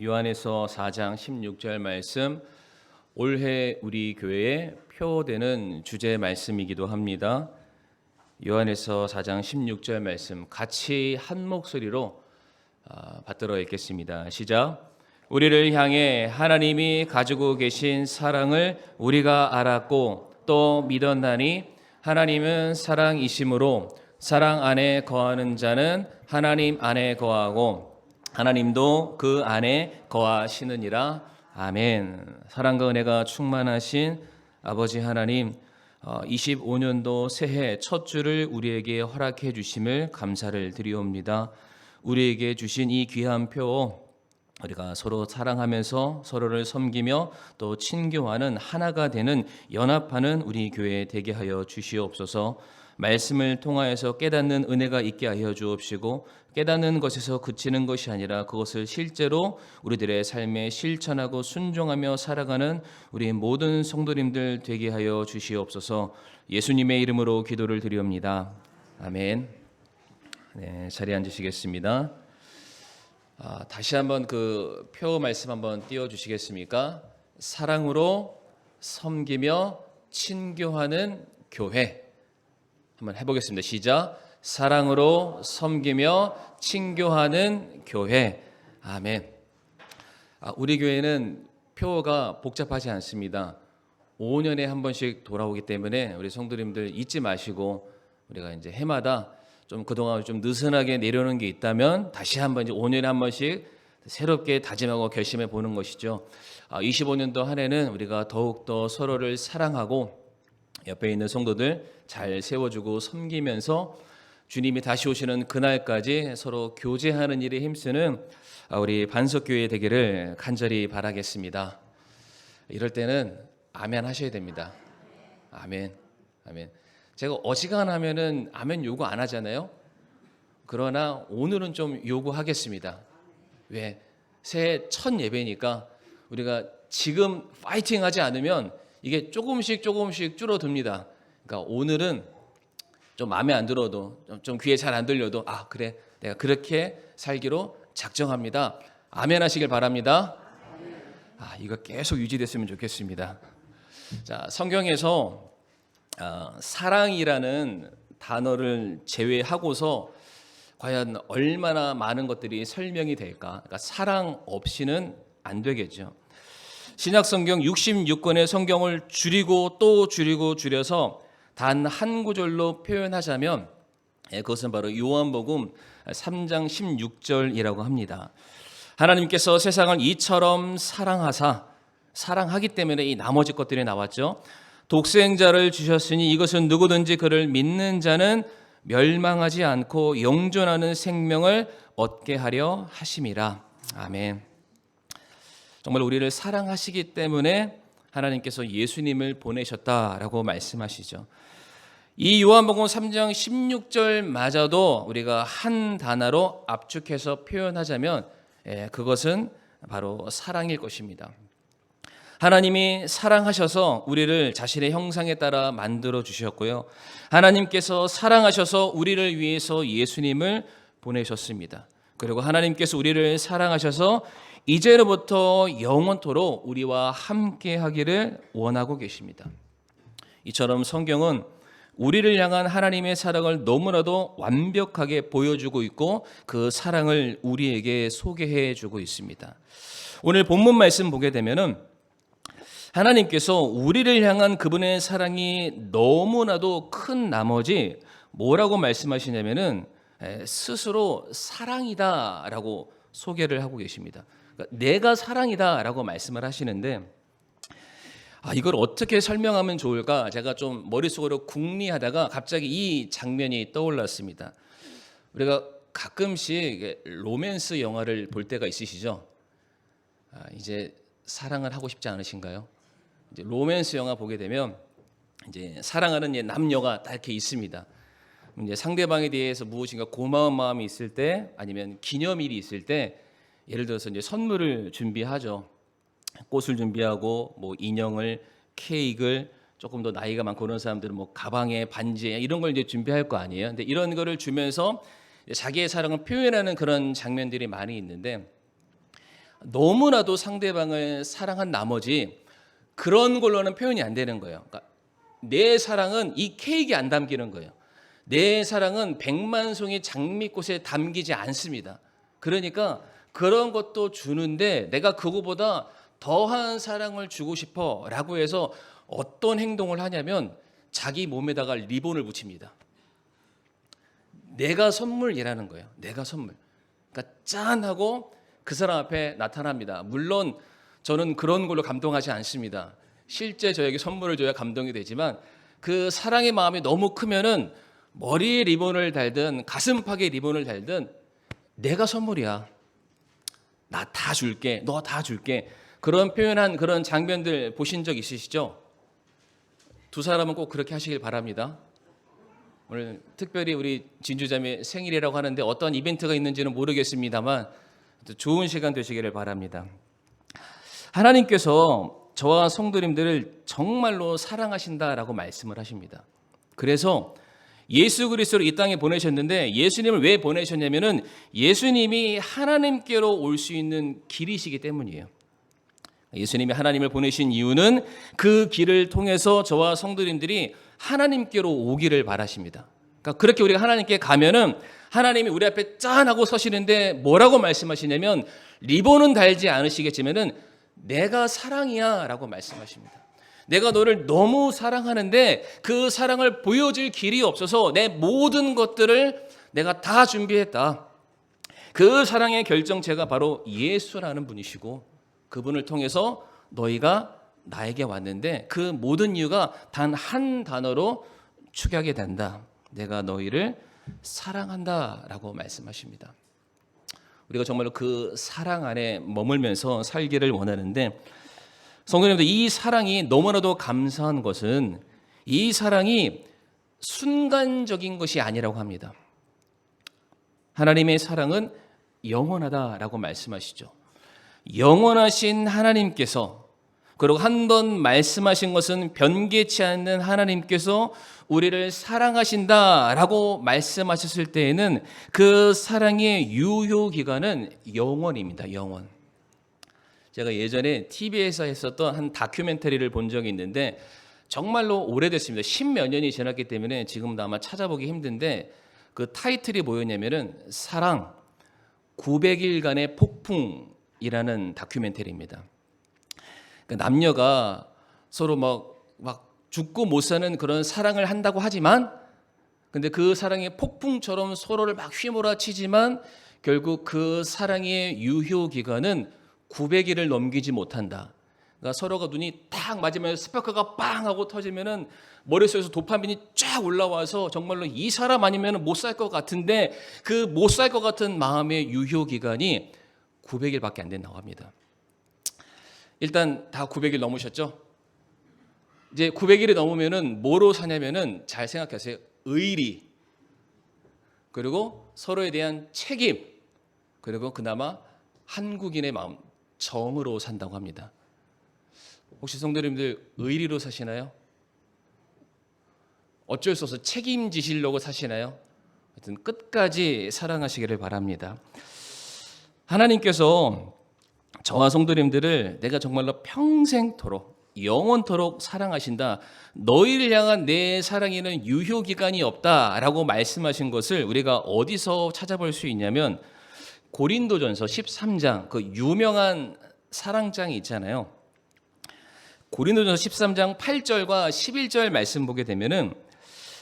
요한에서 4장 16절 말씀, 올해 우리 교회의 표되는 주제 말씀이기도 합니다. 요한에서 4장 16절 말씀 같이 한 목소리로 받들어 읽겠습니다. 시작. 우리를 향해 하나님이 가지고 계신 사랑을 우리가 알았고 또 믿었나니 하나님은 사랑이심으로 사랑 안에 거하는 자는 하나님 안에 거하고 하나님도 그 안에 거하시느니라. 아멘. 사랑과 은혜가 충만하신 아버지 하나님, 25년도 새해 첫 주를 우리에게 허락해 주심을 감사를 드리옵니다. 우리에게 주신 이 귀한 표, 우리가 서로 사랑하면서 서로를 섬기며 또 친교하는 하나가 되는 연합하는 우리 교회 되게 하여 주시옵소서. 말씀을 통하여서 깨닫는 은혜가 있게 하여 주옵시고 깨닫는 것에서 그치는 것이 아니라 그것을 실제로 우리들의 삶에 실천하고 순종하며 살아가는 우리 모든 성도님들 되게 하여 주시옵소서. 예수님의 이름으로 기도를 드리옵니다. 아멘. 네, 자리에 앉으시겠습니다. 다시 한번 그 표 말씀 한번 띄워주시겠습니까? 사랑으로 섬기며 친교하는 교회. 한번 해보겠습니다. 시작. 사랑으로 섬기며 친교하는 교회. 아멘. 우리 교회는 표가 복잡하지 않습니다. 5년에 한 번씩 돌아오기 때문에 우리 성도님들 잊지 마시고 우리가 이제 해마다 좀 그동안 좀 느슨하게 내려오는 게 있다면 다시 한번 이제 5년에 한 번씩 새롭게 다짐하고 결심해 보는 것이죠. 25년도 한 해는 우리가 더욱더 서로를 사랑하고 옆에 있는 성도들 잘 세워주고 섬기면서 주님이 다시 오시는 그날까지 서로 교제하는 일에 힘쓰는 우리 반석교회 되기를 간절히 바라겠습니다. 이럴 때는 아멘 하셔야 됩니다. 아멘, 아멘. 제가 어지간하면은 아멘 요구 안 하잖아요. 그러나 오늘은 좀 요구하겠습니다. 왜? 새해 첫 예배니까 우리가 지금 파이팅 하지 않으면 이게 조금씩 줄어듭니다. 그러니까 오늘은 좀 마음에 안 들어도 좀 귀에 잘 안 들려도 그래 내가 그렇게 살기로 작정합니다. 아멘 하시길 바랍니다. 이거 계속 유지됐으면 좋겠습니다. 자, 성경에서 사랑이라는 단어를 제외하고서 과연 얼마나 많은 것들이 설명이 될까? 그러니까 사랑 없이는 안 되겠죠. 신약성경 66권의 성경을 줄이고 또 줄이고 줄여서 단 한 구절로 표현하자면 그것은 바로 요한복음 3장 16절이라고 합니다. 하나님께서 세상을 이처럼 사랑하기 때문에 이 나머지 것들이 나왔죠. 독생자를 주셨으니 이것은 누구든지 그를 믿는 자는 멸망하지 않고 영존하는 생명을 얻게 하려 하심이라. 아멘. 정말 우리를 사랑하시기 때문에 하나님께서 예수님을 보내셨다라고 말씀하시죠. 이 요한복음 3장 16절마저도 우리가 한 단어로 압축해서 표현하자면 그것은 바로 사랑일 것입니다. 하나님이 사랑하셔서 우리를 자신의 형상에 따라 만들어 주셨고요. 하나님께서 사랑하셔서 우리를 위해서 예수님을 보내셨습니다. 그리고 하나님께서 우리를 사랑하셔서 이제로부터 영원토록 우리와 함께 하기를 원하고 계십니다. 이처럼 성경은 우리를 향한 하나님의 사랑을 너무나도 완벽하게 보여주고 있고 그 사랑을 우리에게 소개해 주고 있습니다. 오늘 본문 말씀 보게 되면은 하나님께서 우리를 향한 그분의 사랑이 너무나도 큰 나머지 뭐라고 말씀하시냐면은 스스로 사랑이다라고 소개를 하고 계십니다. 그러니까 내가 사랑이다라고 말씀을 하시는데 이걸 어떻게 설명하면 좋을까? 제가 좀 머릿속으로 궁리하다가 갑자기 이 장면이 떠올랐습니다. 우리가 가끔씩 로맨스 영화를 볼 때가 있으시죠? 이제 사랑을 하고 싶지 않으신가요? 이제 로맨스 영화 보게 되면 이제 사랑하는 남녀가 딱 이렇게 있습니다. 이제 상대방에 대해서 무엇인가 고마운 마음이 있을 때 아니면 기념일이 있을 때 예를 들어서 이제 선물을 준비하죠. 꽃을 준비하고 뭐 인형을, 케이크를, 조금 더 나이가 많고 그런 사람들은 뭐 가방에 반지에 이런 걸 이제 준비할 거 아니에요. 근데 이런 거를 주면서 자기의 사랑을 표현하는 그런 장면들이 많이 있는데 너무나도 상대방을 사랑한 나머지 그런 걸로는 표현이 안 되는 거예요. 그러니까 내 사랑은 이 케이크에 안 담기는 거예요. 내 사랑은 백만송이 장미꽃에 담기지 않습니다. 그러니까 그런 것도 주는데 내가 그거보다 더한 사랑을 주고 싶어 라고 해서 어떤 행동을 하냐면 자기 몸에다가 리본을 붙입니다. 내가 선물이라는 거예요. 내가 선물. 그러니까 짠 하고 그 사람 앞에 나타납니다. 물론 저는 그런 걸로 감동하지 않습니다. 실제 저에게 선물을 줘야 감동이 되지만 그 사랑의 마음이 너무 크면은 머리에 리본을 달든 가슴팍에 리본을 달든 내가 선물이야. 나 다 줄게. 너 다 줄게. 그런 표현한 그런 장면들 보신 적 있으시죠? 두 사람은 꼭 그렇게 하시길 바랍니다. 오늘 특별히 우리 진주자매 생일이라고 하는데 어떤 이벤트가 있는지는 모르겠습니다만 좋은 시간 되시기를 바랍니다. 하나님께서 저와 성도님들을 정말로 사랑하신다라고 말씀을 하십니다. 그래서 예수 그리스도를 이 땅에 보내셨는데 예수님을 왜 보내셨냐면은 예수님이 하나님께로 올 수 있는 길이시기 때문이에요. 예수님이 하나님을 보내신 이유는 그 길을 통해서 저와 성도님들이 하나님께로 오기를 바라십니다. 그러니까 그렇게 우리가 하나님께 가면은 하나님이 우리 앞에 짠 하고 서시는데 뭐라고 말씀하시냐면 리본은 달지 않으시겠지만은 내가 사랑이야 라고 말씀하십니다. 내가 너를 너무 사랑하는데 그 사랑을 보여줄 길이 없어서 내 모든 것들을 내가 다 준비했다. 그 사랑의 결정체가 바로 예수라는 분이시고 그분을 통해서 너희가 나에게 왔는데 그 모든 이유가 단 한 단어로 축약이 된다. 내가 너희를 사랑한다라고 말씀하십니다. 우리가 정말로 그 사랑 안에 머물면서 살기를 원하는데 성도님들 이 사랑이 너무나도 감사한 것은 이 사랑이 순간적인 것이 아니라고 합니다. 하나님의 사랑은 영원하다라고 말씀하시죠. 영원하신 하나님께서 그리고 한 번 말씀하신 것은 변개치 않는 하나님께서 우리를 사랑하신다라고 말씀하셨을 때에는 그 사랑의 유효 기간은 영원입니다. 영원. 제가 예전에 TV에서 했었던 한 다큐멘터리를 본 적이 있는데 정말로 오래됐습니다. 10몇 년이 지났기 때문에 지금도 아마 찾아보기 힘든데 그 타이틀이 뭐였냐면은 사랑 900일간의 폭풍이라는 다큐멘터리입니다. 그러니까 남녀가 서로 막 죽고 못 사는 그런 사랑을 한다고 하지만 근데 그 사랑이 폭풍처럼 서로를 막 휘몰아치지만 결국 그 사랑의 유효 기간은 900일을 넘기지 못한다. 그러니까 서로가 눈이 딱 맞으면 스파크가 빵 하고 터지면은 머릿속에서 도파민이 쫙 올라와서 정말로 이 사람 아니면 못 살 것 같은데 그 못 살 것 같은 마음의 유효 기간이 900일밖에 안 된다고 합니다. 일단 다 900일 넘으셨죠? 이제 900일이 넘으면은 뭐로 사냐면은 잘 생각하세요. 의리 그리고 서로에 대한 책임 그리고 그나마 한국인의 마음 정으로 산다고 합니다. 혹시 성도님들 의리로 사시나요? 어쩔 수 없어 책임지시려고 사시나요? 하여튼 끝까지 사랑하시기를 바랍니다. 하나님께서 저와 성도님들을 내가 정말로 평생토록 영원토록 사랑하신다. 너희를 향한 내 사랑에는 유효기간이 없다라고 말씀하신 것을 우리가 어디서 찾아볼 수 있냐면 고린도전서 13장 그 유명한 사랑장이 있잖아요. 고린도전서 13장 8절과 11절 말씀 보게 되면은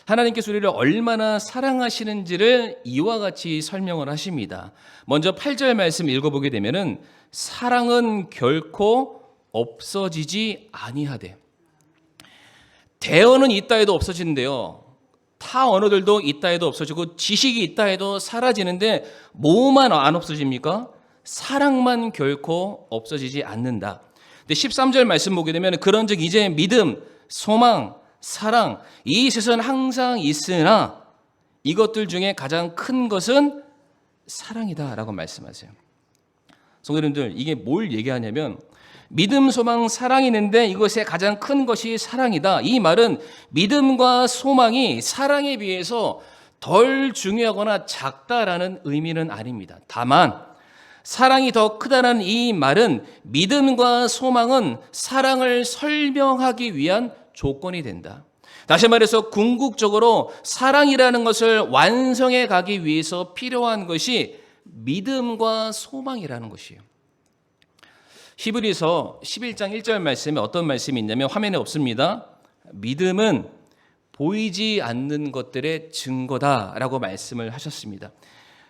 하나님께서 우리를 얼마나 사랑하시는지를 이와 같이 설명을 하십니다. 먼저 8절 말씀 읽어보게 되면은 사랑은 결코 없어지지 아니하되 대언은 있다 해도 없어지는데요. 타 언어들도 있다 해도 없어지고 지식이 있다 해도 사라지는데 뭐만 안 없어집니까? 사랑만 결코 없어지지 않는다. 근데 13절 말씀 보게 되면 그런즉 이제 믿음, 소망, 사랑 이 셋은 항상 있으나 이것들 중에 가장 큰 것은 사랑이다라고 말씀하세요. 성도님들 이게 뭘 얘기하냐면 믿음, 소망, 사랑이 있는데 이것의 가장 큰 것이 사랑이다. 이 말은 믿음과 소망이 사랑에 비해서 덜 중요하거나 작다라는 의미는 아닙니다. 다만 사랑이 더 크다는 이 말은 믿음과 소망은 사랑을 설명하기 위한 조건이 된다. 다시 말해서 궁극적으로 사랑이라는 것을 완성해 가기 위해서 필요한 것이 믿음과 소망이라는 것이에요. 히브리서 11장 1절 말씀에 어떤 말씀이 있냐면 화면에 없습니다. 믿음은 보이지 않는 것들의 증거다라고 말씀을 하셨습니다.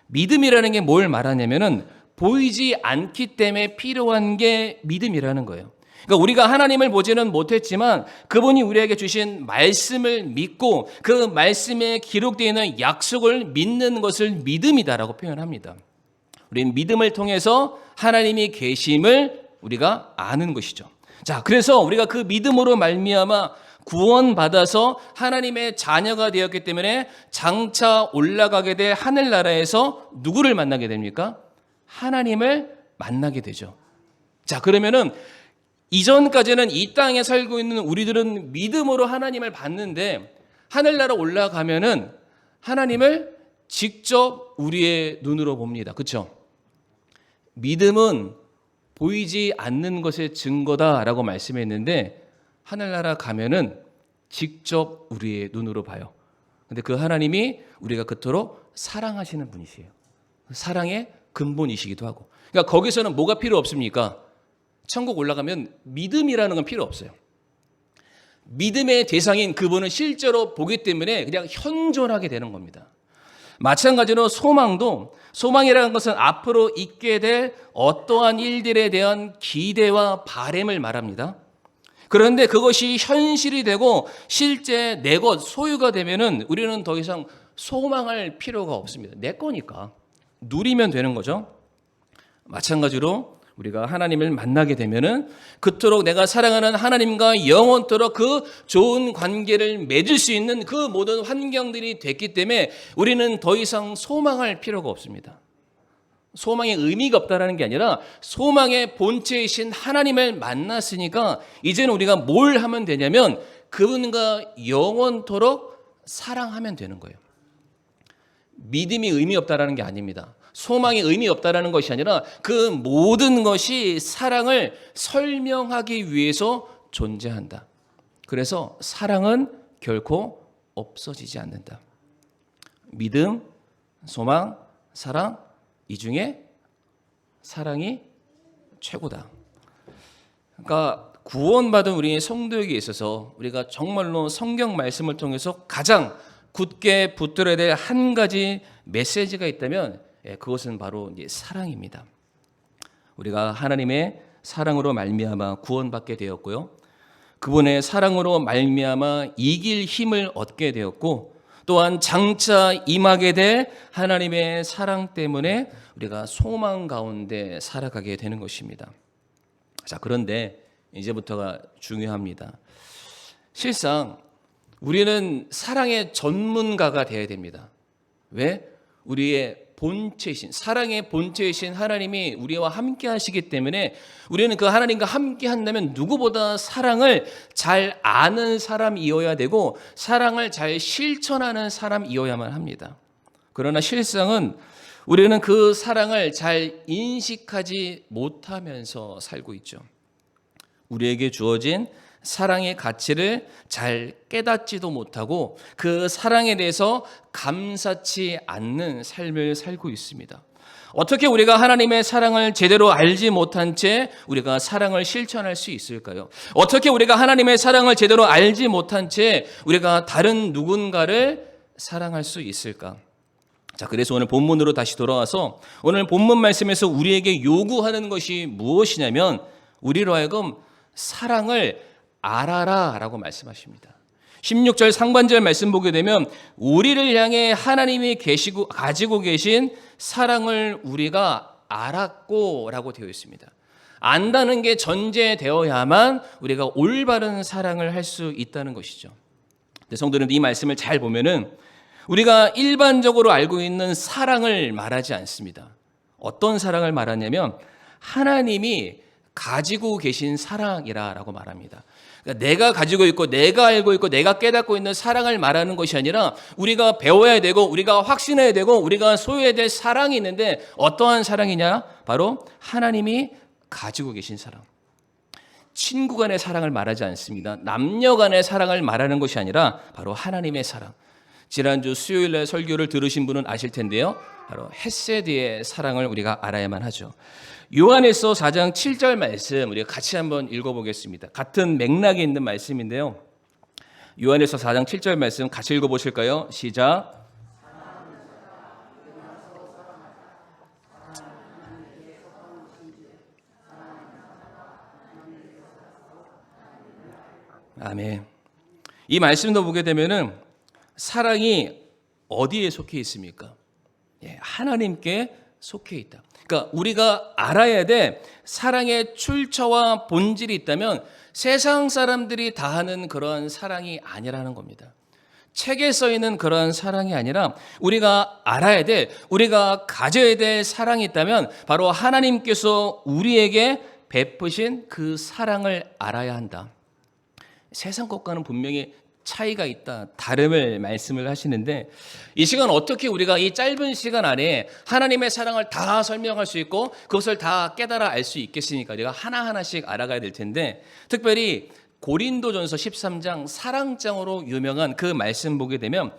믿음이라는 게 뭘 말하냐면은 보이지 않기 때문에 필요한 게 믿음이라는 거예요. 그러니까 우리가 하나님을 보지는 못했지만 그분이 우리에게 주신 말씀을 믿고 그 말씀에 기록되어 있는 약속을 믿는 것을 믿음이다라고 표현합니다. 우리는 믿음을 통해서 하나님이 계심을 우리가 아는 것이죠. 자, 그래서 우리가 그 믿음으로 말미암아 구원받아서 하나님의 자녀가 되었기 때문에 장차 올라가게 될 하늘나라에서 누구를 만나게 됩니까? 하나님을 만나게 되죠. 자, 그러면은 이전까지는 이 땅에 살고 있는 우리들은 믿음으로 하나님을 봤는데 하늘나라 올라가면은 하나님을 직접 우리의 눈으로 봅니다. 그렇죠? 믿음은 보이지 않는 것의 증거다라고 말씀했는데 하늘나라 가면은 직접 우리의 눈으로 봐요. 근데 그 하나님이 우리가 그토록 사랑하시는 분이세요. 사랑의 근본이시기도 하고. 그러니까 거기서는 뭐가 필요 없습니까? 천국 올라가면 믿음이라는 건 필요 없어요. 믿음의 대상인 그분을 실제로 보기 때문에 그냥 현존하게 되는 겁니다. 마찬가지로 소망이라는 것은 앞으로 있게 될 어떠한 일들에 대한 기대와 바람을 말합니다. 그런데 그것이 현실이 되고 실제 내 것, 소유가 되면은 우리는 더 이상 소망할 필요가 없습니다. 내 거니까 누리면 되는 거죠. 마찬가지로 우리가 하나님을 만나게 되면은 그토록 내가 사랑하는 하나님과 영원토록 그 좋은 관계를 맺을 수 있는 그 모든 환경들이 됐기 때문에 우리는 더 이상 소망할 필요가 없습니다. 소망의 의미가 없다라는 게 아니라 소망의 본체이신 하나님을 만났으니까 이제는 우리가 뭘 하면 되냐면 그분과 영원토록 사랑하면 되는 거예요. 믿음이 의미 없다라는 게 아닙니다. 소망이 의미 없다라는 것이 아니라 그 모든 것이 사랑을 설명하기 위해서 존재한다. 그래서 사랑은 결코 없어지지 않는다. 믿음, 소망, 사랑, 이 중에 사랑이 최고다. 그러니까 구원받은 우리 성도에게 있어서 우리가 정말로 성경 말씀을 통해서 가장 굳게 붙들어야 될 한 가지 메시지가 있다면 그것은 바로 이제 사랑입니다. 우리가 하나님의 사랑으로 말미암아 구원받게 되었고요. 그분의 사랑으로 말미암아 이길 힘을 얻게 되었고 또한 장차 임하게 될 하나님의 사랑 때문에 우리가 소망 가운데 살아가게 되는 것입니다. 자, 그런데 이제부터가 중요합니다. 실상 우리는 사랑의 전문가가 되어야 됩니다. 왜? 우리의 본체이신, 사랑의 본체이신 하나님이 우리와 함께 하시기 때문에 우리는 그 하나님과 함께 한다면 누구보다 사랑을 잘 아는 사람이어야 되고 사랑을 잘 실천하는 사람이어야만 합니다. 그러나 실상은 우리는 그 사랑을 잘 인식하지 못하면서 살고 있죠. 우리에게 주어진 사랑의 가치를 잘 깨닫지도 못하고 그 사랑에 대해서 감사치 않는 삶을 살고 있습니다. 어떻게 우리가 하나님의 사랑을 제대로 알지 못한 채 우리가 사랑을 실천할 수 있을까요? 어떻게 우리가 하나님의 사랑을 제대로 알지 못한 채 우리가 다른 누군가를 사랑할 수 있을까? 자, 그래서 오늘 본문으로 다시 돌아와서 오늘 본문 말씀에서 우리에게 요구하는 것이 무엇이냐면 우리로 하여금 사랑을 알아라 라고 말씀하십니다. 16절 상반절 말씀 보게 되면 우리를 향해 하나님이 가지고 계신 사랑을 우리가 알았고 라고 되어 있습니다. 안다는 게 전제되어야만 우리가 올바른 사랑을 할 수 있다는 것이죠. 성도는 이 말씀을 잘 보면은 우리가 일반적으로 알고 있는 사랑을 말하지 않습니다. 어떤 사랑을 말하냐면 하나님이 가지고 계신 사랑이라고 말합니다. 그러니까 내가 가지고 있고 내가 알고 있고 내가 깨닫고 있는 사랑을 말하는 것이 아니라 우리가 배워야 되고 우리가 확신해야 되고 우리가 소유해야 될 사랑이 있는데 어떠한 사랑이냐? 바로 하나님이 가지고 계신 사랑. 친구 간의 사랑을 말하지 않습니다. 남녀 간의 사랑을 말하는 것이 아니라 바로 하나님의 사랑. 지난주 수요일날 설교를 들으신 분은 아실 텐데요. 바로 헤세드의 사랑을 우리가 알아야만 하죠. 요한에서 4장 7절 말씀 우리가 같이 한번 읽어보겠습니다. 같은 맥락에 있는 말씀인데요. 요한에서 4장 7절 말씀 같이 읽어보실까요? 시작. 아멘. 이 말씀도 보게 되면은 사랑이 어디에 속해 있습니까? 하나님께 속해 있다. 그러니까 우리가 알아야 돼. 사랑의 출처와 본질이 있다면 세상 사람들이 다 하는 그런 사랑이 아니라는 겁니다. 책에 써 있는 그런 사랑이 아니라 우리가 알아야 돼. 우리가 가져야 될 사랑이 있다면 바로 하나님께서 우리에게 베푸신 그 사랑을 알아야 한다. 세상 것과는 분명히 차이가 있다, 다름을 말씀을 하시는데 이 시간 어떻게 우리가 이 짧은 시간 안에 하나님의 사랑을 다 설명할 수 있고 그것을 다 깨달아 알 수 있겠습니까? 우리가 하나하나씩 알아가야 될 텐데 특별히 고린도전서 13장 사랑장으로 유명한 그 말씀 보게 되면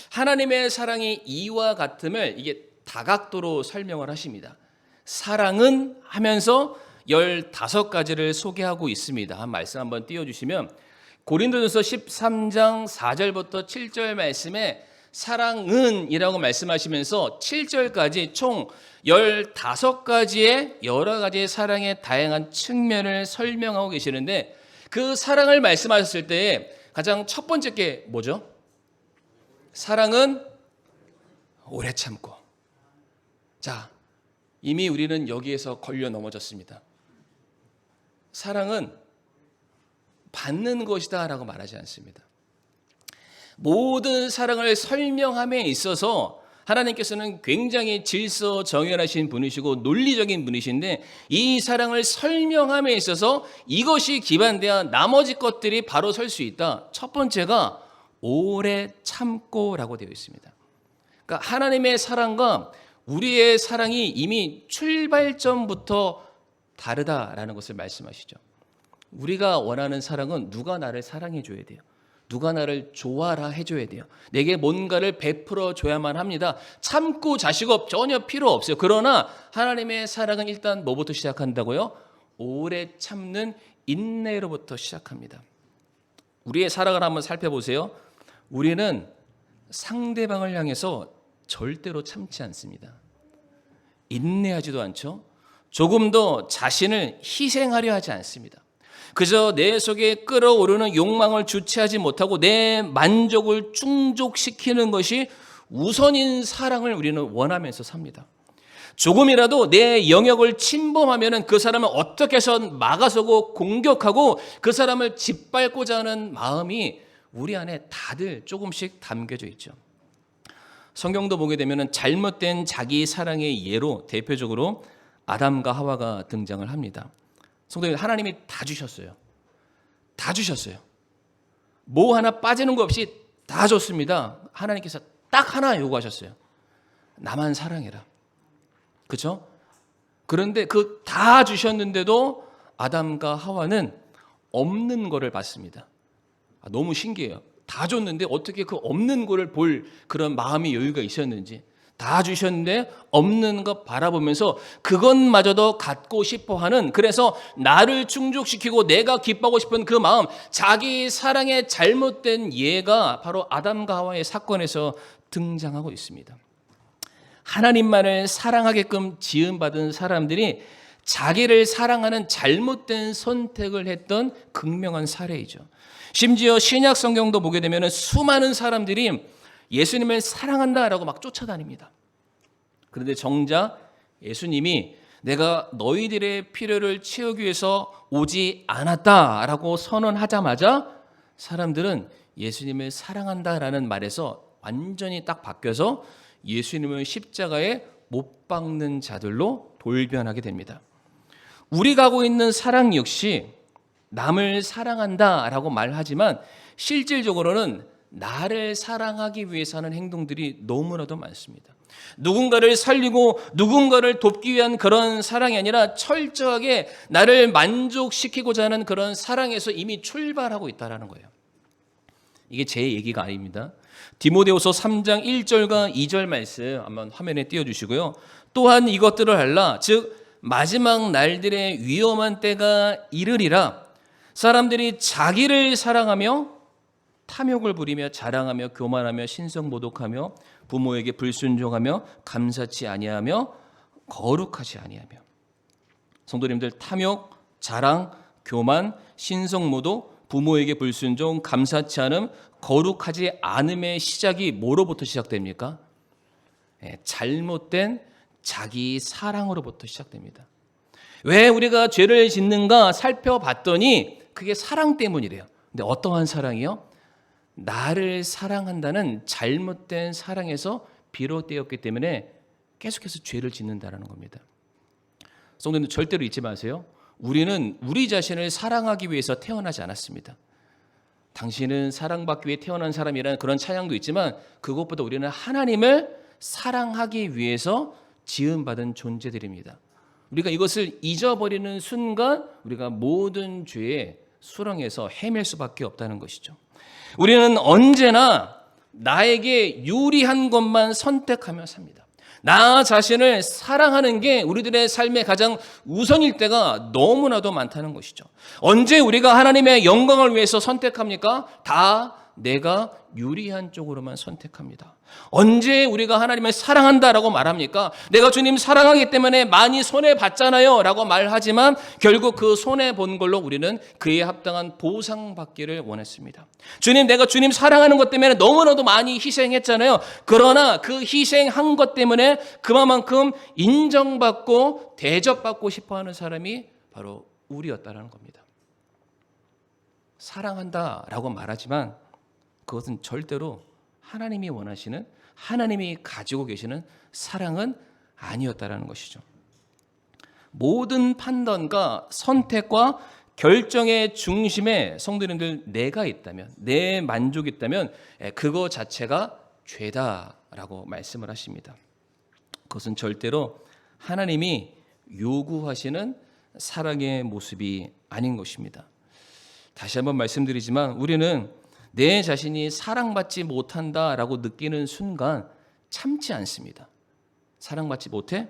하나님의 사랑이 이와 같음을 이게 다각도로 설명을 하십니다. 사랑은 하면서 15가지를 소개하고 있습니다. 한 말씀 한번 띄워주시면 고린도전서 13장 4절부터 7절 말씀에 사랑은 이라고 말씀하시면서 7절까지 총 15가지의 여러 가지의 사랑의 다양한 측면을 설명하고 계시는데 그 사랑을 말씀하셨을 때 가장 첫 번째 게 뭐죠? 사랑은 오래 참고. 자, 이미 우리는 여기에서 걸려 넘어졌습니다. 사랑은 받는 것이다 라고 말하지 않습니다. 모든 사랑을 설명함에 있어서 하나님께서는 굉장히 질서 정연하신 분이시고 논리적인 분이신데 이 사랑을 설명함에 있어서 이것이 기반돼야 나머지 것들이 바로 설 수 있다. 첫 번째가 오래 참고라고 되어 있습니다. 그러니까 하나님의 사랑과 우리의 사랑이 이미 출발점부터 다르다라는 것을 말씀하시죠. 우리가 원하는 사랑은 누가 나를 사랑해 줘야 돼요. 누가 나를 좋아라 해줘야 돼요. 내게 뭔가를 베풀어 줘야만 합니다. 참고 자식업 전혀 필요 없어요. 그러나 하나님의 사랑은 일단 뭐부터 시작한다고요? 오래 참는 인내로부터 시작합니다. 우리의 사랑을 한번 살펴보세요. 우리는 상대방을 향해서 절대로 참지 않습니다. 인내하지도 않죠. 조금 더 자신을 희생하려 하지 않습니다. 그저 내 속에 끓어오르는 욕망을 주체하지 못하고 내 만족을 충족시키는 것이 우선인 사랑을 우리는 원하면서 삽니다. 조금이라도 내 영역을 침범하면 그 사람을 어떻게 해서 막아서고 공격하고 그 사람을 짓밟고자 하는 마음이 우리 안에 다들 조금씩 담겨져 있죠. 성경도 보게 되면 잘못된 자기 사랑의 예로 대표적으로 아담과 하와가 등장을 합니다. 성도님, 하나님이 다 주셨어요. 다 주셨어요. 뭐 하나 빠지는 거 없이 다 줬습니다. 하나님께서 딱 하나 요구하셨어요. 나만 사랑해라. 그렇죠? 그런데 그 다 주셨는데도 아담과 하와는 없는 거를 봤습니다. 너무 신기해요. 다 줬는데 어떻게 그 없는 거를 볼 그런 마음의 여유가 있었는지. 다 주셨는데 없는 것 바라보면서 그것마저도 갖고 싶어 하는, 그래서 나를 충족시키고 내가 기뻐하고 싶은 그 마음, 자기 사랑의 잘못된 예가 바로 아담과 하와의 사건에서 등장하고 있습니다. 하나님만을 사랑하게끔 지음받은 사람들이 자기를 사랑하는 잘못된 선택을 했던 극명한 사례이죠. 심지어 신약 성경도 보게 되면 수많은 사람들이 예수님을 사랑한다라고 막 쫓아다닙니다. 그런데 정작 예수님이 내가 너희들의 필요를 채우기 위해서 오지 않았다라고 선언하자마자 사람들은 예수님을 사랑한다라는 말에서 완전히 딱 바뀌어서 예수님을 십자가에 못 박는 자들로 돌변하게 됩니다. 우리가 하고 있는 사랑 역시 남을 사랑한다라고 말하지만 실질적으로는 나를 사랑하기 위해서 하는 행동들이 너무나도 많습니다. 누군가를 살리고 누군가를 돕기 위한 그런 사랑이 아니라 철저하게 나를 만족시키고자 하는 그런 사랑에서 이미 출발하고 있다는 거예요. 이게 제 얘기가 아닙니다. 디모데후서 3장 1절과 2절 말씀 한번 화면에 띄워주시고요. 또한 이것들을 알라, 즉 마지막 날들의 위험한 때가 이르리라. 사람들이 자기를 사랑하며 탐욕을 부리며 자랑하며 교만하며 신성모독하며 부모에게 불순종하며 감사치 아니하며 거룩하지 아니하며. 성도님들, 탐욕, 자랑, 교만, 신성모독, 부모에게 불순종, 감사치 않음, 거룩하지 않음의 시작이 뭐로부터 시작됩니까? 잘못된 자기 사랑으로부터 시작됩니다. 왜 우리가 죄를 짓는가 살펴봤더니 그게 사랑 때문이래요. 근데 어떠한 사랑이요? 나를 사랑한다는 잘못된 사랑에서 비롯되었기 때문에 계속해서 죄를 짓는다는 겁니다. 성도님들, 절대로 잊지 마세요. 우리는 우리 자신을 사랑하기 위해서 태어나지 않았습니다. 당신은 사랑받기 위해 태어난 사람이라는 그런 찬양도 있지만 그것보다 우리는 하나님을 사랑하기 위해서 지음받은 존재들입니다. 우리가 이것을 잊어버리는 순간 우리가 모든 죄의 수렁에서 헤맬 수밖에 없다는 것이죠. 우리는 언제나 나에게 유리한 것만 선택하며 삽니다. 나 자신을 사랑하는 게 우리들의 삶의 가장 우선일 때가 너무나도 많다는 것이죠. 언제 우리가 하나님의 영광을 위해서 선택합니까? 다 내가 유리한 쪽으로만 선택합니다. 언제 우리가 하나님을 사랑한다라고 말합니까? 내가 주님 사랑하기 때문에 많이 손해봤잖아요 라고 말하지만 결국 그 손해본 걸로 우리는 그에 합당한 보상받기를 원했습니다. 주님, 내가 주님 사랑하는 것 때문에 너무나도 많이 희생했잖아요. 그러나 그 희생한 것 때문에 그만큼 인정받고 대접받고 싶어하는 사람이 바로 우리였다는 겁니다. 사랑한다라고 말하지만 그것은 절대로 하나님이 원하시는, 하나님이 가지고 계시는 사랑은 아니었다라는 것이죠. 모든 판단과 선택과 결정의 중심에 성도님들 내가 있다면, 내 만족이 있다면 그거 자체가 죄다라고 말씀을 하십니다. 그것은 절대로 하나님이 요구하시는 사랑의 모습이 아닌 것입니다. 다시 한번 말씀드리지만 우리는 내 자신이 사랑받지 못한다라고 느끼는 순간 참지 않습니다. 사랑받지 못해?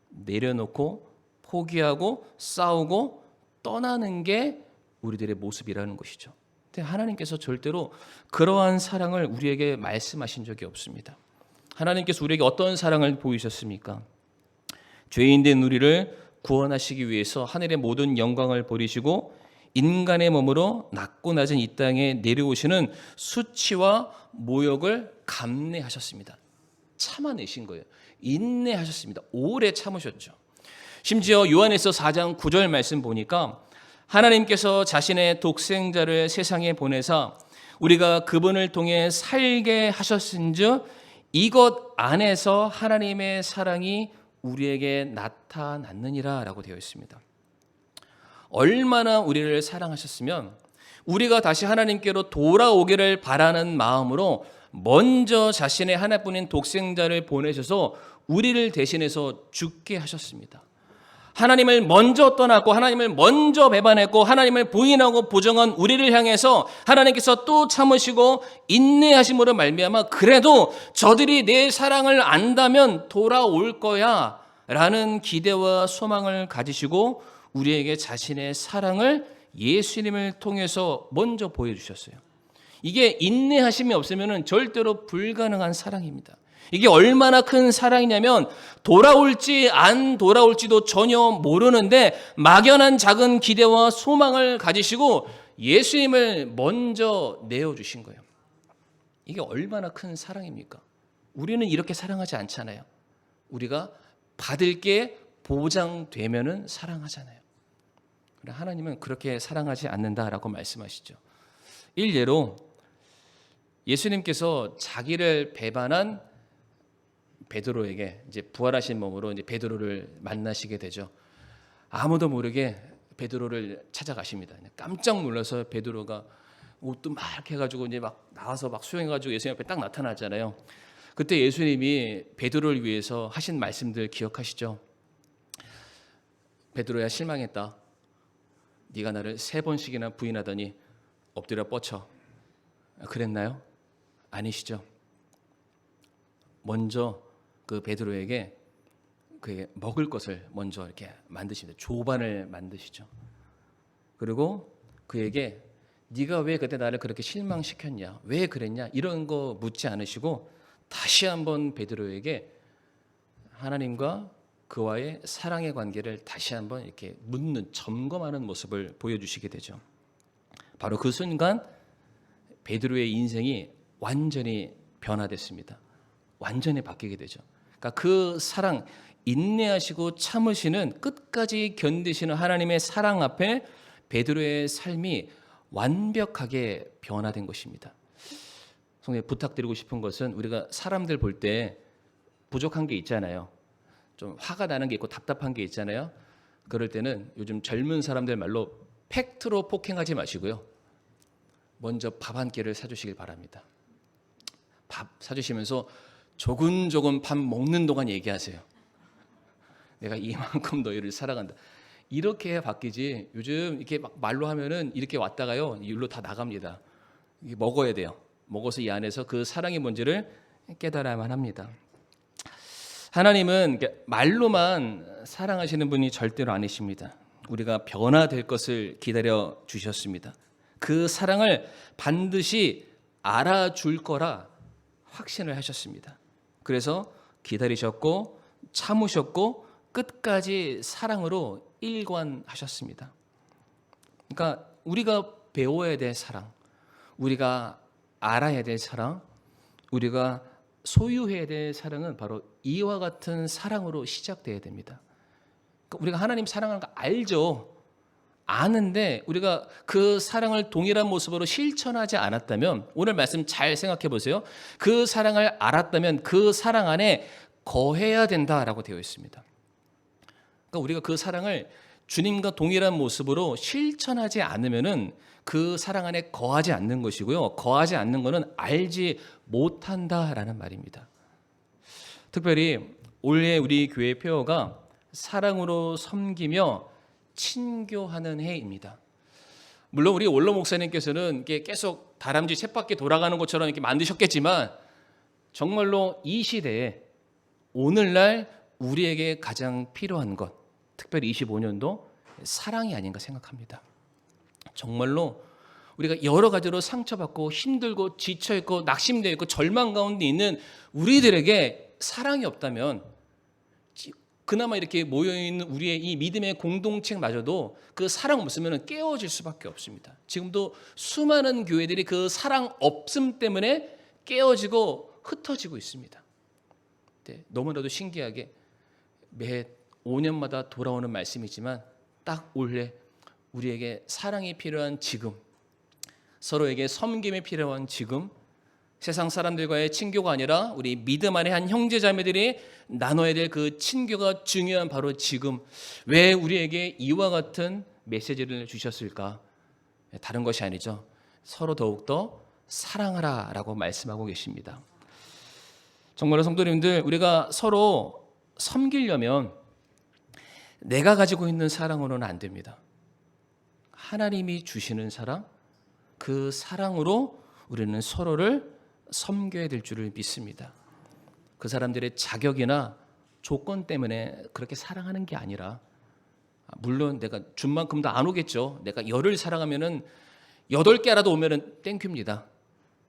내려놓고 포기하고 싸우고 떠나는 게 우리들의 모습이라는 것이죠. 근데 하나님께서 절대로 그러한 사랑을 우리에게 말씀하신 적이 없습니다. 하나님께서 우리에게 어떤 사랑을 보이셨습니까? 죄인된 우리를 구원하시기 위해서 하늘의 모든 영광을 버리시고 인간의 몸으로 낮고 낮은 이 땅에 내려오시는 수치와 모욕을 감내하셨습니다. 참아내신 거예요. 인내하셨습니다. 오래 참으셨죠. 심지어 요한에서 4장 9절 말씀 보니까 하나님께서 자신의 독생자를 세상에 보내사 우리가 그분을 통해 살게 하셨은즉 이것 안에서 하나님의 사랑이 우리에게 나타났느니라 라고 되어 있습니다. 얼마나 우리를 사랑하셨으면 우리가 다시 하나님께로 돌아오기를 바라는 마음으로 먼저 자신의 하나뿐인 독생자를 보내셔서 우리를 대신해서 죽게 하셨습니다. 하나님을 먼저 떠났고 하나님을 먼저 배반했고 하나님을 부인하고 부정한 우리를 향해서 하나님께서 또 참으시고 인내하심으로 말미암아 그래도 저들이 내 사랑을 안다면 돌아올 거야 라는 기대와 소망을 가지시고 우리에게 자신의 사랑을 예수님을 통해서 먼저 보여주셨어요. 이게 인내하심이 없으면 절대로 불가능한 사랑입니다. 이게 얼마나 큰 사랑이냐면 돌아올지 안 돌아올지도 전혀 모르는데 막연한 작은 기대와 소망을 가지시고 예수님을 먼저 내어주신 거예요. 이게 얼마나 큰 사랑입니까? 우리는 이렇게 사랑하지 않잖아요. 우리가 받을 게 보장되면은 사랑하잖아요. 하나님은 그렇게 사랑하지 않는다라고 말씀하시죠. 일례로 예수님께서 자기를 배반한 베드로에게 이제 부활하신 몸으로 이제 베드로를 만나시게 되죠. 아무도 모르게 베드로를 찾아가십니다. 깜짝 놀라서 베드로가 옷도 막 이렇게 해가지고 이제 막 나와서 막 수영해가지고 예수님 앞에 딱 나타나잖아요. 그때 예수님이 베드로를 위해서 하신 말씀들 기억하시죠? 베드로야, 실망했다. 네가 나를 3번씩이나 부인하더니 엎드려 뻗쳐. 그랬나요? 아니시죠? 먼저 그 베드로에게 그 먹을 것을 먼저 이렇게 만드십니다. 조반을 만드시죠. 그리고 그에게 네가 왜 그때 나를 그렇게 실망시켰냐, 왜 그랬냐, 이런 거 묻지 않으시고 다시 한번 베드로에게 하나님과 그와의 사랑의 관계를 다시 한번 이렇게 묻는, 점검하는 모습을 보여주시게 되죠. 바로 그 순간 베드로의 인생이 완전히 변화됐습니다. 완전히 바뀌게 되죠. 그러니까 그 사랑, 인내하시고 참으시는, 끝까지 견디시는 하나님의 사랑 앞에 베드로의 삶이 완벽하게 변화된 것입니다. 성도님, 부탁드리고 싶은 것은 우리가 사람들 볼 때 부족한 게 있잖아요. 좀 화가 나는 게 있고 답답한 게 있잖아요. 그럴 때는 요즘 젊은 사람들 말로 팩트로 폭행하지 마시고요. 먼저 밥 한 끼를 사주시길 바랍니다. 밥 사주시면서 조금조금 밥 먹는 동안 얘기하세요. 내가 이만큼 너희를 사랑한다. 이렇게 바뀌지, 요즘 이렇게 막 말로 하면은 이렇게 왔다가요, 일로 다 나갑니다. 먹어야 돼요. 먹어서 이 안에서 그 사랑의 뭔지를 깨달아야만 합니다. 하나님은 말로만 사랑하시는 분이 절대로 아니십니다. 우리가 변화될 것을 기다려 주셨습니다. 그 사랑을 반드시 알아줄 거라 확신을 하셨습니다. 그래서 기다리셨고 참으셨고 끝까지 사랑으로 일관하셨습니다. 그러니까 우리가 배워야 될 사랑, 우리가 알아야 될 사랑, 우리가 소유해야 될 사랑은 바로 이와 같은 사랑으로 시작돼야 됩니다. 그러니까 우리가 하나님 사랑하는 거 알죠. 아는데 우리가 그 사랑을 동일한 모습으로 실천하지 않았다면, 오늘 말씀 잘 생각해 보세요. 그 사랑을 알았다면 그 사랑 안에 거해야 된다라고 되어 있습니다. 그러니까 우리가 그 사랑을 주님과 동일한 모습으로 실천하지 않으면은 그 사랑 안에 거하지 않는 것이고요. 거하지 않는 것은 알지 못한다라는 말입니다. 특별히 올해 우리 교회 표어가 사랑으로 섬기며 친교하는 해입니다. 물론 우리 원로 목사님께서는 계속 다람쥐 쳇바퀴 돌아가는 것처럼 이렇게 만드셨겠지만, 정말로 이 시대에 오늘날 우리에게 가장 필요한 것, 특별히 25년도 사랑이 아닌가 생각합니다. 정말로 우리가 여러 가지로 상처받고 힘들고 지쳐있고 낙심되어 있고 절망 가운데 있는 우리들에게 사랑이 없다면, 그나마 이렇게 모여있는 우리의 이 믿음의 공동체마저도 그 사랑 없으면 깨어질 수밖에 없습니다. 지금도 수많은 교회들이 그 사랑 없음 때문에 깨어지고 흩어지고 있습니다. 네, 너무나도 신기하게 매 5년마다 돌아오는 말씀이지만 딱 올해 우리에게 사랑이 필요한 지금, 서로에게 섬김이 필요한 지금, 세상 사람들과의 친교가 아니라 우리 믿음 안에 한 형제자매들이 나눠야 될 그 친교가 중요한 바로 지금, 왜 우리에게 이와 같은 메시지를 주셨을까? 다른 것이 아니죠. 서로 더욱더 사랑하라 라고 말씀하고 계십니다. 정말로 성도님들, 우리가 서로 섬기려면 내가 가지고 있는 사랑으로는 안 됩니다. 하나님이 주시는 사랑, 그 사랑으로 우리는 서로를 섬겨야 될 줄을 믿습니다. 그 사람들의 자격이나 조건 때문에 그렇게 사랑하는 게 아니라, 물론 내가 준 만큼 다 안 오겠죠. 내가 10을 사랑하면은 8개라도 오면은 땡큐입니다.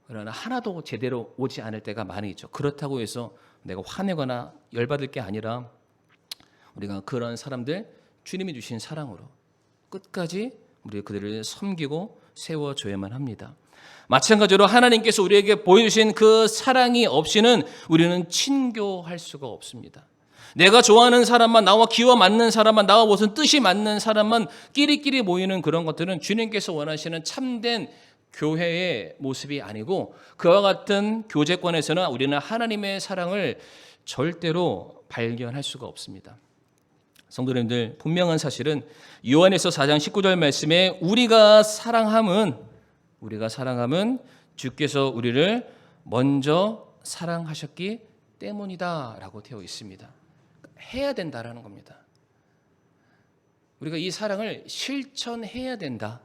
그러나 하나도 제대로 오지 않을 때가 많이 있죠. 그렇다고 해서 내가 화내거나 열받을 게 아니라, 우리가 그런 사람들 주님이 주신 사랑으로 끝까지 우리 그들을 섬기고 세워줘야만 합니다. 마찬가지로 하나님께서 우리에게 보여주신 그 사랑이 없이는 우리는 친교할 수가 없습니다. 내가 좋아하는 사람만, 나와 기와 맞는 사람만, 나와 무슨 뜻이 맞는 사람만 끼리끼리 모이는 그런 것들은 주님께서 원하시는 참된 교회의 모습이 아니고, 그와 같은 교제권에서는 우리는 하나님의 사랑을 절대로 발견할 수가 없습니다. 성도님들, 분명한 사실은 요한에서 4장 19절 말씀에 우리가 사랑함은 주께서 우리를 먼저 사랑하셨기 때문이다라고 되어 있습니다. 해야 된다라는 겁니다. 우리가 이 사랑을 실천해야 된다.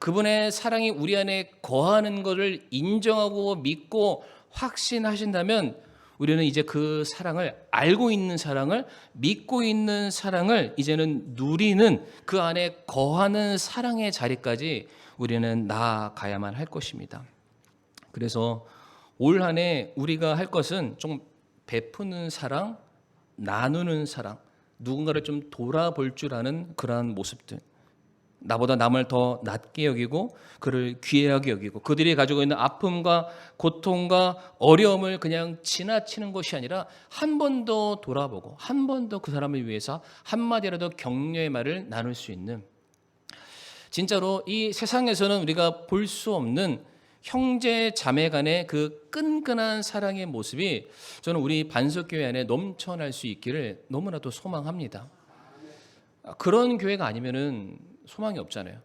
그분의 사랑이 우리 안에 거하는 것을 인정하고 믿고 확신하신다면 우리는 이제 그 사랑을, 알고 있는 사랑을, 믿고 있는 사랑을 이제는 누리는, 그 안에 거하는 사랑의 자리까지 우리는 나아가야만 할 것입니다. 그래서 올 한 해 우리가 할 것은 좀 베푸는 사랑, 나누는 사랑, 누군가를 좀 돌아볼 줄 아는 그러한 모습들, 나보다 남을 더 낮게 여기고 그를 귀하게 여기고 그들이 가지고 있는 아픔과 고통과 어려움을 그냥 지나치는 것이 아니라 한 번 더 돌아보고 한 번 더 그 사람을 위해서 한마디라도 격려의 말을 나눌 수 있는, 진짜로 이 세상에서는 우리가 볼 수 없는 형제 자매 간의 그 끈끈한 사랑의 모습이 저는 우리 반석교회 안에 넘쳐날 수 있기를 너무나도 소망합니다. 그런 교회가 아니면은 소망이 없잖아요.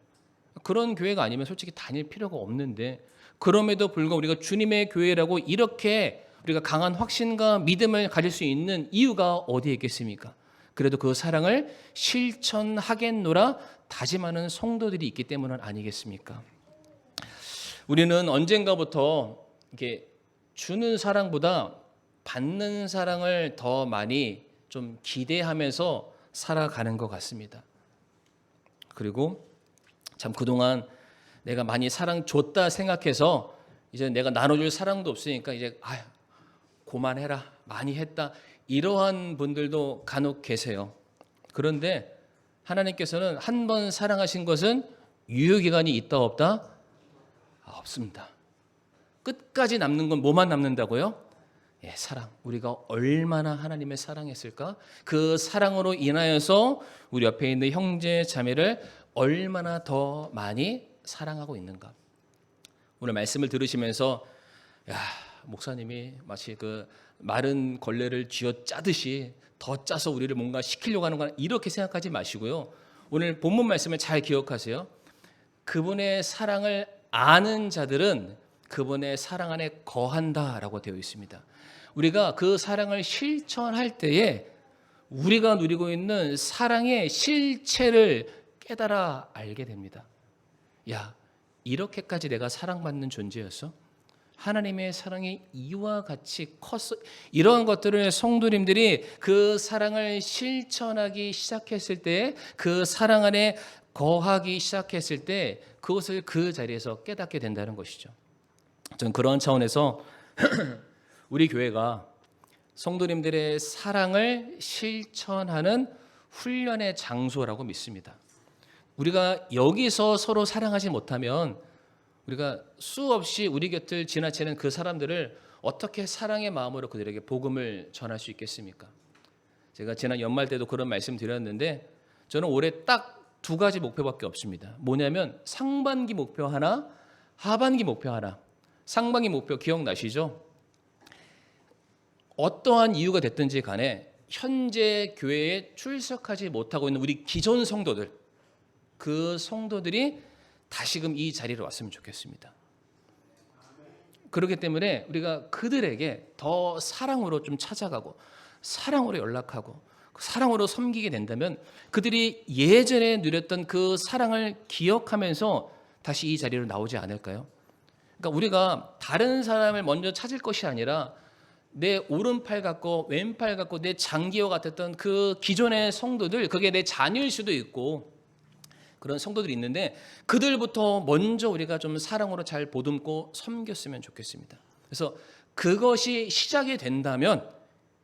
그런 교회가 아니면 솔직히 다닐 필요가 없는데, 그럼에도 불구하고 우리가 주님의 교회라고 이렇게 우리가 강한 확신과 믿음을 가질 수 있는 이유가 어디에 있겠습니까? 그래도 그 사랑을 실천하겠노라 다짐하는 성도들이 있기 때문은 아니겠습니까? 우리는 언젠가부터 이렇게 주는 사랑보다 받는 사랑을 더 많이 좀 기대하면서 살아가는 것 같습니다. 그리고 참 그동안 내가 많이 사랑 줬다 생각해서 이제 내가 나눠줄 사랑도 없으니까 이제 그만해라, 많이 했다, 이러한 분들도 간혹 계세요. 그런데 하나님께서는 한 번 사랑하신 것은 유효기간이 있다 없다? 없습니다. 끝까지 남는 건 뭐만 남는다고요? 사랑. 우리가 얼마나 하나님을 사랑했을까? 그 사랑으로 인하여서 우리 옆에 있는 형제 자매를 얼마나 더 많이 사랑하고 있는가? 오늘 말씀을 들으시면서 목사님이 마치 그 마른 걸레를 쥐어 짜듯이 더 짜서 우리를 뭔가 시키려고 하는 거나 이렇게 생각하지 마시고요. 오늘 본문 말씀을 잘 기억하세요. 그분의 사랑을 아는 자들은 그분의 사랑 안에 거한다라고 되어 있습니다. 우리가 그 사랑을 실천할 때에 우리가 누리고 있는 사랑의 실체를 깨달아 알게 됩니다. 이렇게까지 내가 사랑받는 존재였어? 하나님의 사랑이 이와 같이 컸어? 이런 것들을 성도님들이 그 사랑을 실천하기 시작했을 때, 그 사랑 안에 거하기 시작했을 때 그것을 그 자리에서 깨닫게 된다는 것이죠. 저는 그런 차원에서 우리 교회가 성도님들의 사랑을 실천하는 훈련의 장소라고 믿습니다. 우리가 여기서 서로 사랑하지 못하면 우리가 수없이 우리 곁을 지나치는 그 사람들을 어떻게 사랑의 마음으로 그들에게 복음을 전할 수 있겠습니까? 제가 지난 연말 때도 그런 말씀 드렸는데, 저는 올해 딱 2가지 목표밖에 없습니다. 뭐냐면 상반기 목표 하나, 하반기 목표 하나. 상반기 목표 기억나시죠? 어떠한 이유가 됐든지 간에 현재 교회에 출석하지 못하고 있는 우리 기존 성도들, 그 성도들이 다시금 이 자리로 왔으면 좋겠습니다. 그렇기 때문에 우리가 그들에게 더 사랑으로 좀 찾아가고 사랑으로 연락하고 사랑으로 섬기게 된다면 그들이 예전에 누렸던 그 사랑을 기억하면서 다시 이 자리로 나오지 않을까요? 그러니까 우리가 다른 사람을 먼저 찾을 것이 아니라 내 오른팔 같고 왼팔 같고 내 장기와 같았던 그 기존의 성도들, 그게 내 자녀일 수도 있고 그런 성도들이 있는데 그들부터 먼저 우리가 좀 사랑으로 잘 보듬고 섬겼으면 좋겠습니다. 그래서 그것이 시작이 된다면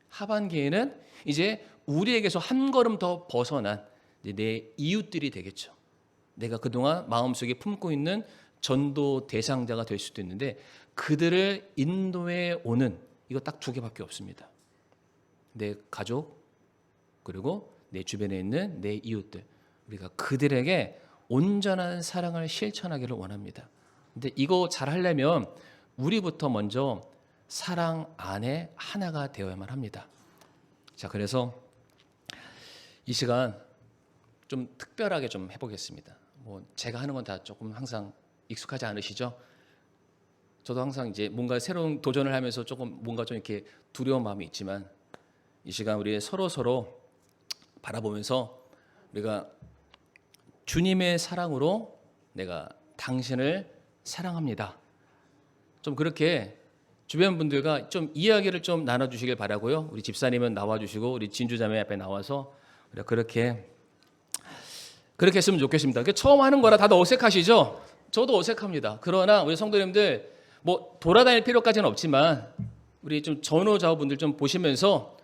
하반기에는 이제 우리에게서 한 걸음 더 벗어난 내 이웃들이 되겠죠. 내가 그동안 마음속에 품고 있는 전도 대상자가 될 수도 있는데 그들을 인도해 오는, 이거 딱 2개밖에 없습니다. 내 가족 그리고 내 주변에 있는 내 이웃들, 우리가 그들에게 온전한 사랑을 실천하기를 원합니다. 근데 이거 잘 하려면 우리부터 먼저 사랑 안에 하나가 되어야만 합니다. 자, 그래서 이 시간 좀 특별하게 좀 해보겠습니다. 뭐 제가 하는 건 다 조금 항상 익숙하지 않으시죠? 저도 항상 이제 뭔가 새로운 도전을 하면서 조금 뭔가 좀 이렇게 두려운 마음이 있지만 이 시간 우리 서로 바라보면서 우리가 주님의 사랑으로 내가 당신을 사랑합니다. 좀 그렇게 주변 분들과 좀 이야기를 좀 나눠주시길 바라고요. 우리 집사님은 나와주시고 우리 진주자매 앞에 나와서 그렇게 했으면 좋겠습니다. 처음 하는 거라 다들 어색하시죠? 저도 어색합니다. 그러나 우리 성도님들 뭐 돌아다닐 필요까지는 없지만 우리 좀 전후좌우분들 좀 보시면서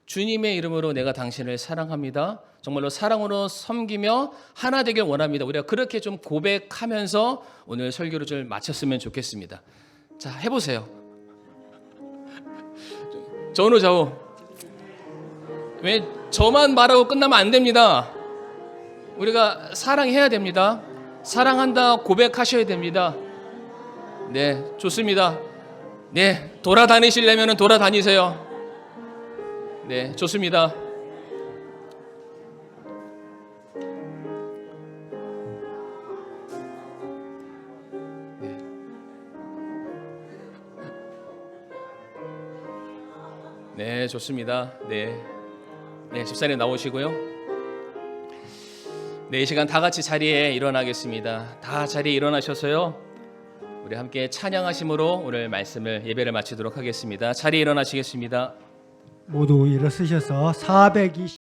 주님의 이름으로 내가 당신을 사랑합니다. 정말로 사랑으로 섬기며 하나 되길 원합니다. 우리가 그렇게 좀 고백하면서 오늘 설교를 좀 마쳤으면 좋겠습니다. 자, 해보세요. 전후좌우. 왜 저만 말하고 끝나면 안 됩니다. 우리가 사랑해야 됩니다. 사랑한다 고백하셔야 됩니다. 네, 좋습니다. 네, 돌아다니시려면 돌아다니세요. 네, 좋습니다. 네, 좋습니다. 네, 집사님 나오시고요. 네, 이 시간 다 같이 자리에 일어나겠습니다. 다 자리에 일어나셔서요. 우리 함께 찬양하심으로 오늘 말씀을 예배를 마치도록 하겠습니다. 자리에 일어나시겠습니다. 모두 일어서셔서 420